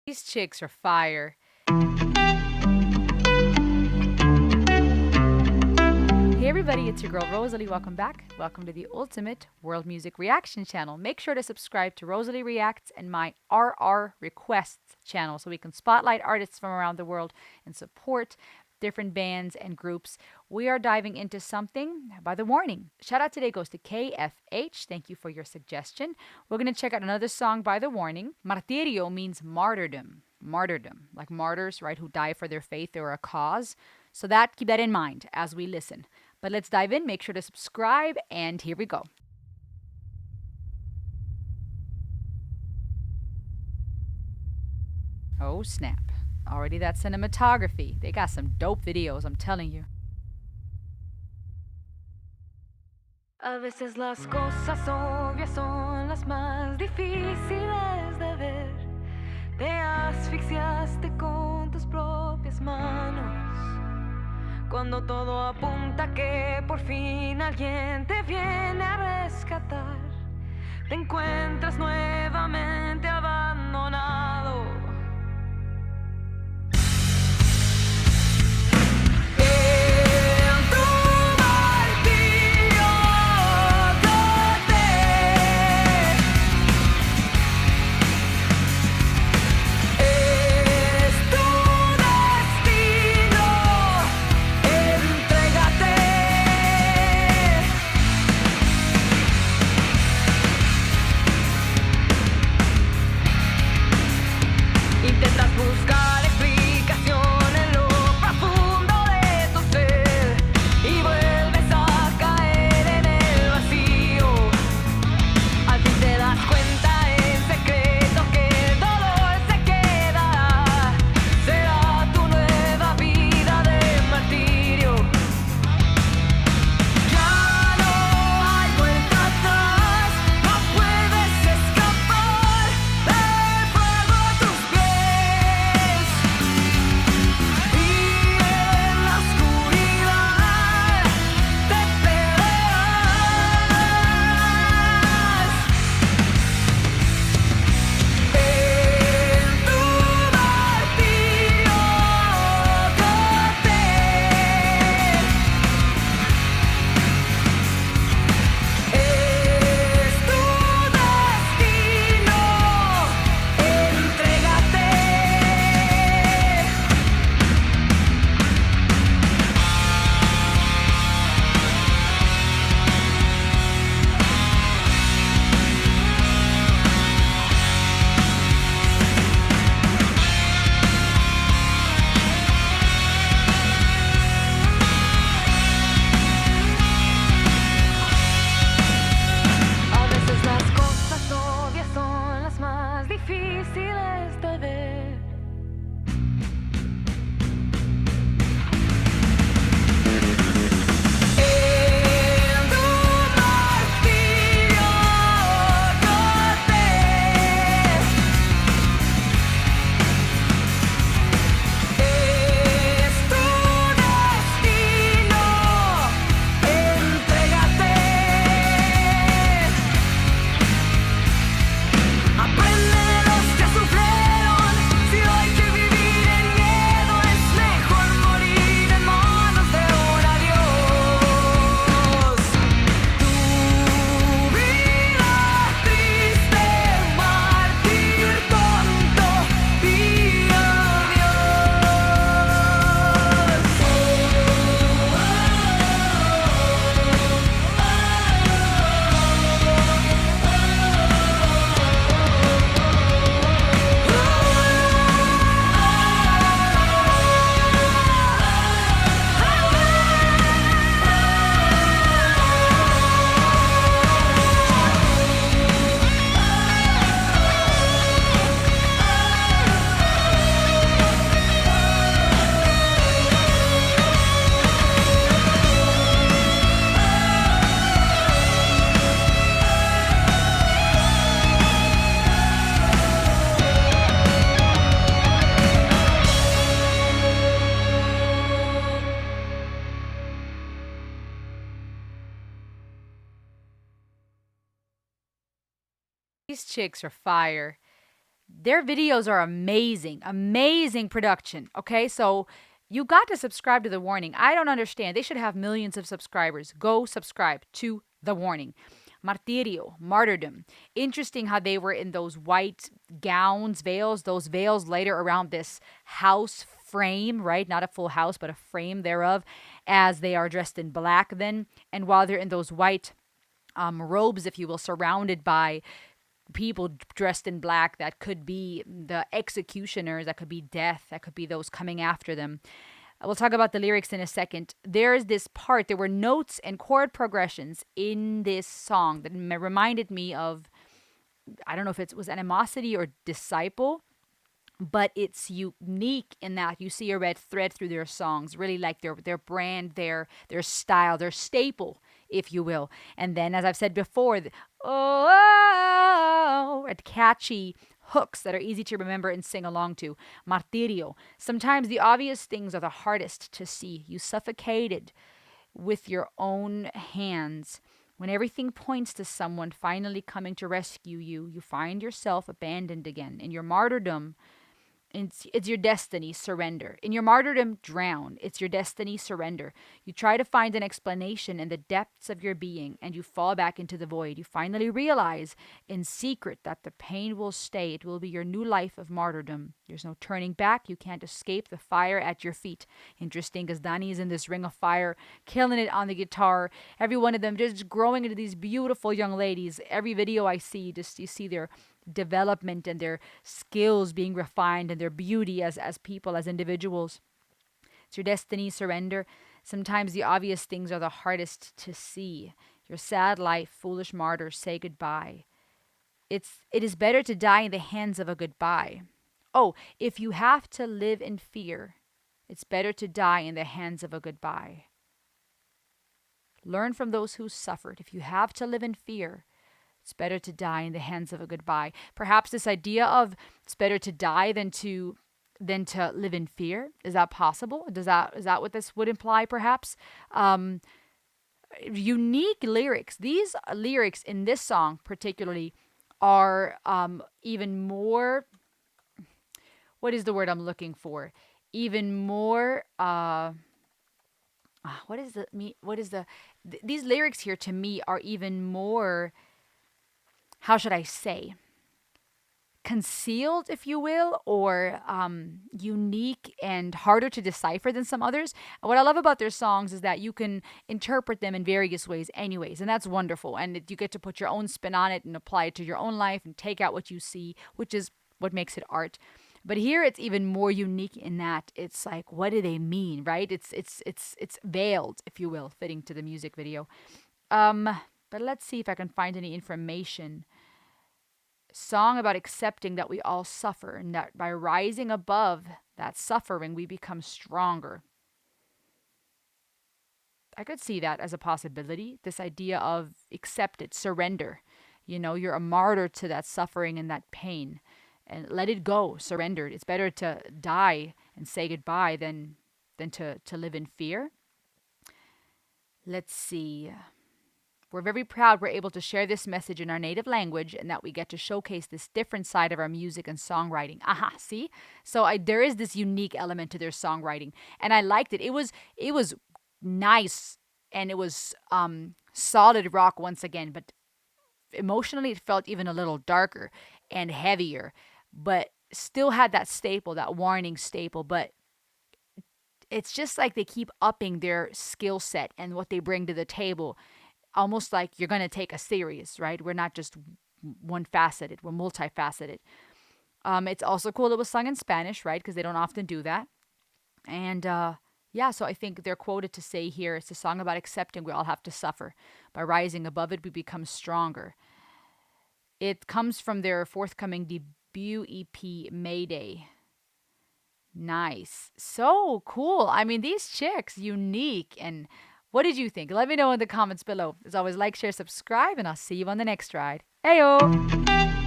These chicks are fire. Hey everybody, it's your girl Rosalie. Welcome back. Welcome to the ultimate world music reaction channel. Make sure to subscribe to Rosalie Reacts and my RR Requests channel so we can spotlight artists from around the world and support different bands and groups. We are diving into something by The Warning. Shout out today goes to KFH. Thank you for your suggestion. We're going to check out another song by The Warning. Martirio means martyrdom. Martyrdom, like martyrs, right, who die for their faith or a cause. So keep that in mind as we listen. But let's dive in. Make sure to subscribe, and here we go. Oh, snap. Already that cinematography. They got some dope videos, I'm telling you. A veces las cosas obvias son las más difíciles de ver. Te asfixiaste con tus propias manos. Cuando todo apunta que por fin alguien te viene a rescatar, te encuentras nuevamente abandonado. These chicks are fire. Their videos are amazing, amazing production. Okay, so you got to subscribe to The Warning. I don't understand. They should have millions of subscribers. Go subscribe to The Warning. Martirio, Martyrdom. Interesting how they were in those white gowns, veils, those veils later around this house frame, right? Not a full house, but a frame thereof, as they are dressed in black then. And while they're in those white robes, if you will, surrounded by people dressed in black, that could be the executioners, that could be death, that could be those coming after them. We'll talk about the lyrics in a second. There's this part, there were notes and chord progressions in this song that reminded me of, I don't know if it was Animosity or Disciple, but it's unique in that you see a red thread through their songs, really like their brand, their style, their staple, if you will. And then, as I've said before, and catchy hooks that are easy to remember and sing along to. Martirio. Sometimes the obvious things are the hardest to see. You suffocated with your own hands. When everything points to someone finally coming to rescue you, you find yourself abandoned again. In your martyrdom, it's your destiny, surrender. In your martyrdom, drown. It's your destiny, surrender. You try to find an explanation in the depths of your being and you fall back into the void. You finally realize in secret that the pain will stay. It will be your new life of martyrdom. There's no turning back. You can't escape the fire at your feet. Interesting, because Danny is in this ring of fire, killing it on the guitar. Every one of them just growing into these beautiful young ladies. Every video I see, just you see their development and their skills being refined and their beauty as people, as individuals. It's your destiny, surrender. Sometimes the obvious things are the hardest to see. Your sad life, foolish martyr, say goodbye. It is better to die in the hands of a goodbye. Oh, if you have to live in fear, it's better to die in the hands of a goodbye. Learn from those who suffered. If you have to live in fear, it's better to die in the hands of a goodbye. Perhaps this idea of it's better to die than to live in fear, is that possible? Is that what this would imply? Perhaps unique lyrics. These lyrics in this song, particularly, are even more. What is the word I'm looking for? Even more. What is the me? What is the? These lyrics here to me are even more, how should I say, concealed, if you will, or unique and harder to decipher than some others. What I love about their songs is that you can interpret them in various ways anyways, and that's wonderful. And you get to put your own spin on it and apply it to your own life and take out what you see, which is what makes it art. But here it's even more unique in that it's like, what do they mean, right? It's veiled, if you will, fitting to the music video. But let's see if I can find any information. Song about accepting that we all suffer and that by rising above that suffering, we become stronger. I could see that as a possibility. This idea of accept it, surrender. You know, you're a martyr to that suffering and that pain. And let it go, surrender. It's better to die and say goodbye than to live in fear. Let's see. We're very proud we're able to share this message in our native language and that we get to showcase this different side of our music and songwriting. Aha, see? So there is this unique element to their songwriting, and I liked it. It was nice, and it was solid rock once again, but emotionally it felt even a little darker and heavier, but still had that staple, that warning staple. But it's just like they keep upping their skill set and what they bring to the table, almost like you're going to take us serious, right? We're not just one faceted, we're multifaceted. It's also cool it was sung in Spanish, right? Because they don't often do that. And yeah, so I think they're quoted to say here, it's a song about accepting we all have to suffer. By rising above it, we become stronger. It comes from their forthcoming debut EP, Mayday. Nice. So cool. I mean, these chicks, unique. And what did you think? Let me know in the comments below. As always, like, share, subscribe, and I'll see you on the next ride. Heyo!